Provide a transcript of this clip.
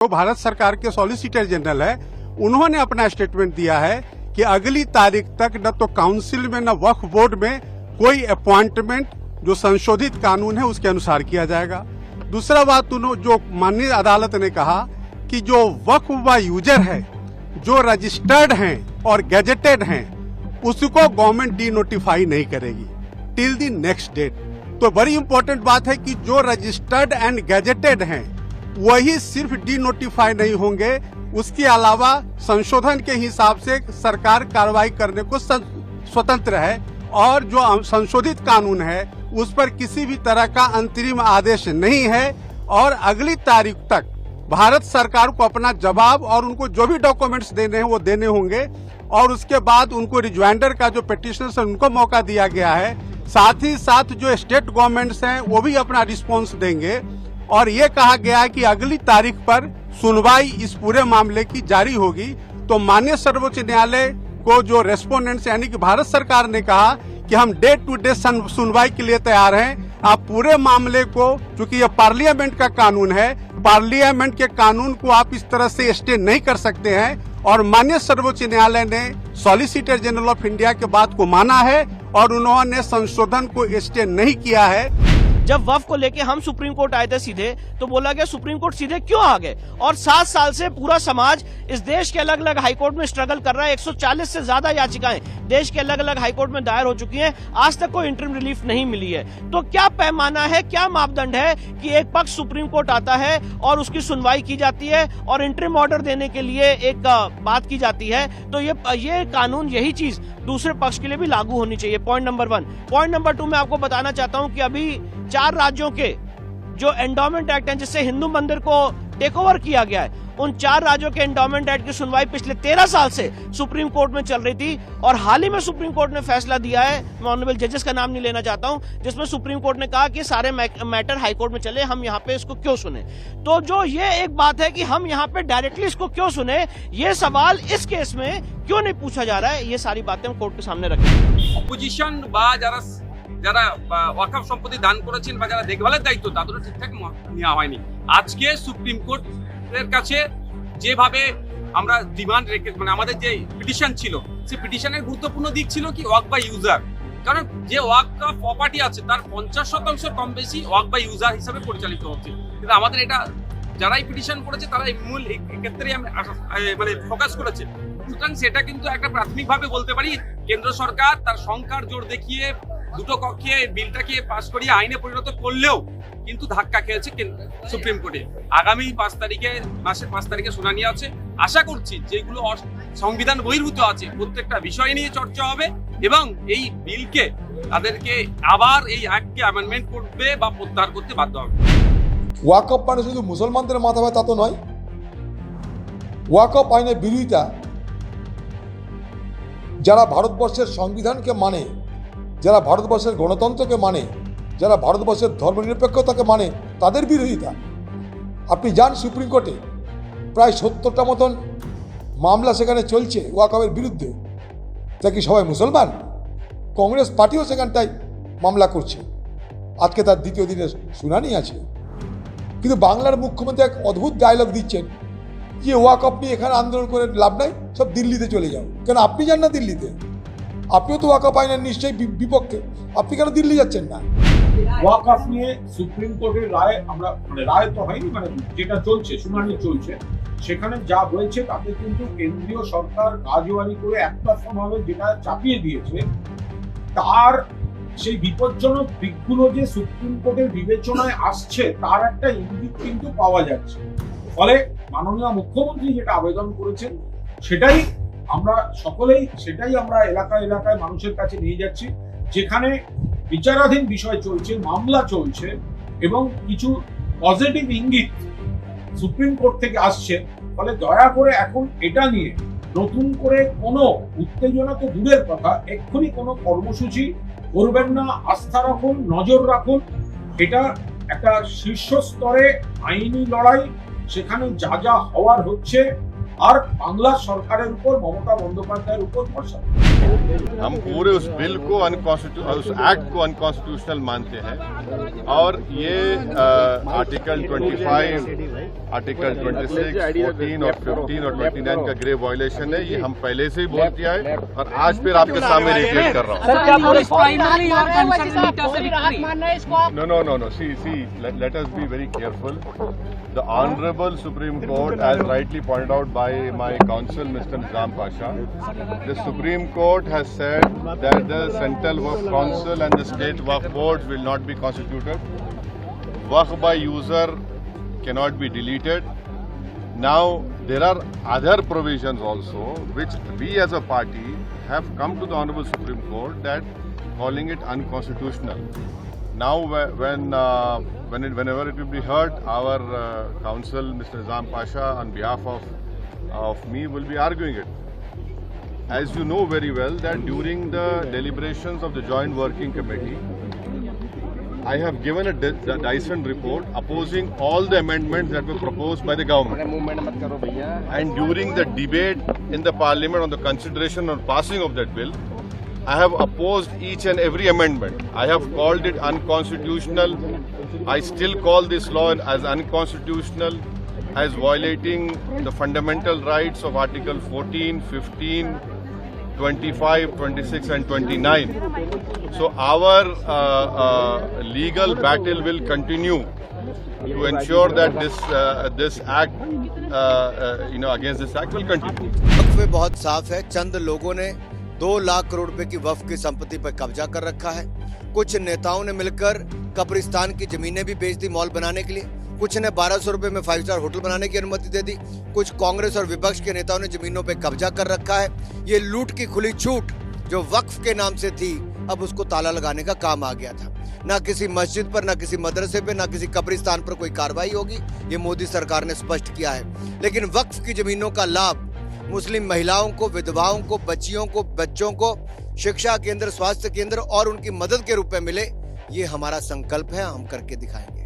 तो भारत सरकार के सॉलिसिटर जनरल है, उन्होंने अपना स्टेटमेंट दिया है कि अगली तारीख तक न तो काउंसिल में न वक्फ बोर्ड में कोई अपॉइंटमेंट जो संशोधित कानून है उसके अनुसार किया जाएगा। दूसरा बात जो माननीय अदालत ने कहा कि जो वक्फ व यूजर है जो रजिस्टर्ड हैं और गैजेटेड हैं उसको गवर्नमेंट डी नोटिफाई नहीं करेगी टिल द नेक्स्ट डेट। तो बड़ी इंपॉर्टेंट बात है कि जो रजिस्टर्ड एंड गैजेटेड हैं वही सिर्फ डी नोटिफाई नहीं होंगे, उसके अलावा संशोधन के हिसाब से सरकार कार्रवाई करने को स्वतंत्र है और जो संशोधित कानून है उस पर किसी भी तरह का अंतरिम आदेश नहीं है और अगली तारीख तक भारत सरकार को अपना जवाब और उनको जो भी डॉक्यूमेंट्स देने हैं वो देने होंगे और उसके बाद उनको रिज्वाइंडर का जो पिटिशनर्स है उनको मौका दिया गया है। साथ ही साथ जो स्टेट गवर्नमेंट्स हैं वो भी अपना रिस्पॉन्स देंगे और ये कहा गया है कि अगली तारीख पर सुनवाई इस पूरे मामले की जारी होगी। तो माननीय सर्वोच्च न्यायालय को जो रेस्पोंडेंट्स यानी कि भारत सरकार ने कहा कि हम डे टू डे सुनवाई के लिए तैयार हैं। आप पूरे मामले को, चूंकि ये पार्लियामेंट का कानून है, पार्लियामेंट के कानून को आप इस तरह से स्टे नहीं कर सकते हैं और माननीय सर्वोच्च न्यायालय ने सॉलिसिटर जनरल ऑफ इंडिया के बात को माना है और उन्होंने संशोधन को स्टे नहीं किया है। जब वक्फ को लेके हम सुप्रीम कोर्ट आए थे सीधे तो बोला गया सुप्रीम कोर्ट सीधे क्यों आ गए, और 7 साल से पूरा समाज इस देश के अलग अलग हाईकोर्ट में स्ट्रगल कर रहा है। 140 से ज्यादा याचिकाएं देश के अलग अलग हाईकोर्ट में दायर हो चुकी हैं, आज तक कोई इंटरिम रिलीफ नहीं मिली है। तो क्या पैमाना है, क्या मापदंड है कि एक पक्ष सुप्रीम कोर्ट आता है और उसकी सुनवाई की जाती है और इंटरिम ऑर्डर देने के लिए एक बात की जाती है। तो ये कानून, यही चीज दूसरे पक्ष के लिए भी लागू होनी चाहिए। Point number 1। पॉइंट नंबर 2 मैं आपको बताना चाहता हूं कि अभी 4 राज्यों के जो एंडोमेंट एक्ट है जिससे हिंदू मंदिर को टेक ओवर किया गया है, उन 4 राज्यों के एंडोमेंट एक्ट की सुनवाई पिछले 13 साल से सुप्रीम कोर्ट में चल रही थी और हाल ही में सुप्रीम कोर्ट ने फैसला दिया है, मैं ऑनरेबल जजेस का नाम नहीं लेना चाहता हूं, जिसमें सुप्रीम कोर्ट ने कहा कि सारे मैटर हाई कोर्ट में चले, हम यहाँ पे इसको क्यों सुने। तो जो ये एक बात है कि हम यहाँ पे डायरेक्टली इसको क्यों सुने, ये सवाल इस केस में क्यों नहीं पूछा जा रहा है, ये सारी बातें हम कोर्ट के सामने रखें। অপোজিশন বা যারা ওয়াকফ সম্পত্তি দান করেছেন বা যারা দেখভালের দায়িত্ব তাদেরও ঠিকঠাক নেওয়া হয়নি। আজকে সুপ্রিম কোর্টের কাছে যেভাবে আমরা ডিমান্ড রেখে, মানে আমাদের যে পিটিশন ছিল, সেই পিটিশনের গুরুত্বপূর্ণ দিক ছিল কি ওয়াক বাই ইউজার, কারণ যে ওয়াক প্রপার্টি আছে তার 50% কম বেশি ওয়াক বাই ইউজার হিসাবে পরিচালিত হচ্ছে। কিন্তু আমাদের এটা যারাই পিটিশন করেছে তারা মূল ক্ষেত্রে মানে ফোকাস করেছে। সুতরাং সেটা কিন্তু একটা প্রাথমিকভাবে বলতে পারি কেন্দ্র সরকার তার সংখ্যার জোর দেখিয়ে দুটো কক্ষে বিলটাকে পাস করিয়ে আইনে পরিণত করলেও কিন্তু ধাক্কা খেয়েছে সুপ্রিম কোর্টে। আগামী 5 তারিখে, মাসের 5 তারিখে শুনানি আছে। আশা করছি যেগুলো সংবিধান বহির্ভূত আছে প্রত্যেকটা বিষয় নিয়ে চর্চা হবে এবং এই বিলকে তাদেরকে আবার এই অ্যাক্টকে অ্যামেন্ডমেন্ট করবে বা প্রত্যাহার করতে বাধ্য হবে। ওয়াকফ মানে শুধু মুসলমানদের মাথা ব্যথা তো নয়, ওয়াকফ আইনের বিরোধিতা যারা ভারতবর্ষের সংবিধানকে মানে, যারা ভারতবর্ষের গণতন্ত্রকে মানে, যারা ভারতবর্ষের ধর্মনিরপেক্ষতাকে মানে, তাদের বিরোধিতা। আপনি যান সুপ্রিম কোর্টে, প্রায় 70টা মতন মামলা সেখানে চলছে ওয়াকফের বিরুদ্ধে। তা কি সবাই মুসলমান? কংগ্রেস পার্টিও সেখানটায় মামলা করছে। আজকে তার দ্বিতীয় দিনে শুনানি আছে। কিন্তু বাংলার মুখ্যমন্ত্রী এক অদ্ভুত ডায়লগ দিচ্ছেন যে ওয়াকফ নিয়ে এখানে আন্দোলন করে লাভ নাই, সব দিল্লিতে চলে যাও। কেন আপনি যান না দিল্লিতে? আপনিও তো ওয়াকফ আইনের নিশ্চয়ই বিপক্ষে, আপনি কেন দিল্লি যাচ্ছেন না? ওয়াকফ নিয়ে সুপ্রিম কোর্টের রায়, আমরা মানে রায় তো হয়নি, মানে যেটা চলছে শুনানি চলছে, সেখানে যা হয়েছে তাতে কিন্তু কেন্দ্রীয় সরকার কাজওয়ারি করে একতরফাভাবে যেটা চাপিয়ে দিয়েছে, তার সেই বিপজ্জনক দিকগুলো যে সুপ্রিম কোর্টের বিবেচনায় আসছে তার একটা ইঙ্গিত কিন্তু পাওয়া যাচ্ছে। ফলে মাননীয় মুখ্যমন্ত্রী যেটা আবেদন করেছেন সেটাই আমরা সকলেই, সেটাই আমরা এলাকায় এলাকায় মানুষের কাছে নিয়ে যাচ্ছি, যেখানে বিচারাধীন বিষয় চলছে, মামলা চলছে এবং কিছু পজিটিভ ইঙ্গিত সুপ্রিম কোর্ট থেকে আসছে। ফলে দয়া করে এখন এটা নিয়ে নতুন করে কোনো উত্তেজনা তো দূরের কথা, এক্ষুনি কোনো কর্মসূচি করবেন না, আস্থা রাখুন, নজর রাখুন। এটা একটা শীর্ষ স্তরে আইনি লড়াই, সেখানে যা যা হওয়ার হচ্ছে, আর বাংলা সরকারের উপর, মমতা বন্দ্যোপাধ্যায়ের উপর ভরসা। हम पूरे उस बिल को उस एक्ट को अनकॉन्स्टिट्यूशनल मानते हैं और ये आर्टिकल 25, आर्टिकल 26, 14 और 15 और 29 का ग्रेव वायलेशन है। ये हम पहले से ही बोल दिया है और आज फिर आपके सामने रिपीट कर रहा हूँ। No. See, let us be very careful. The Honorable Supreme Court, as rightly pointed out by my counsel, Mr. Nizam Pasha, the Supreme Court has said that the Central Waqf Council and the State Waqf Boards will not be constituted. Waqf by user cannot be deleted. Now, there are other provisions also which we as a party have come to the Honorable Supreme Court that calling it unconstitutional. Now, whenever it will be heard, our counsel, Mr. Nizam Pasha, on behalf of me, will be arguing it. As you know very well, that during the deliberations of the Joint Working Committee, I have given a Dyson report opposing all the amendments that were proposed by the government. And during the debate in the Parliament on the consideration or passing of that bill, I have opposed each and every amendment. I have called it unconstitutional. I still call this law as unconstitutional, as violating the fundamental rights of Article 14, 15, 25, 26 and 29. So our legal battle will continue to ensure that this act, against this act will continue. वक्फ में बहुत साफ है, चंद लोगों ने 2 लाख करोड़ रुपए की वक्फ की संपत्ति पर कब्जा कर रखा है। कुछ नेताओं ने मिलकर कब्रिस्तान की जमीनें भी बेच दी मॉल बनाने के लिए, कुछ ने 1200 रुपए में 5 स्टार होटल बनाने की अनुमति दे दी, कुछ कांग्रेस और विपक्ष के नेताओं ने जमीनों पे कब्जा कर रखा है। ये लूट की खुली छूट जो वक्फ के नाम से थी, अब उसको ताला लगाने का काम आ गया था। ना किसी मस्जिद पर, ना किसी मदरसे पे, ना किसी कब्रिस्तान पर कोई कार्रवाई होगी, ये मोदी सरकार ने स्पष्ट किया है। लेकिन वक्फ की जमीनों का लाभ मुस्लिम महिलाओं को, विधवाओं को, बच्चियों को, बच्चों को शिक्षा केंद्र, स्वास्थ्य केंद्र और उनकी मदद के रूप में मिले, ये हमारा संकल्प है, हम करके दिखाएंगे।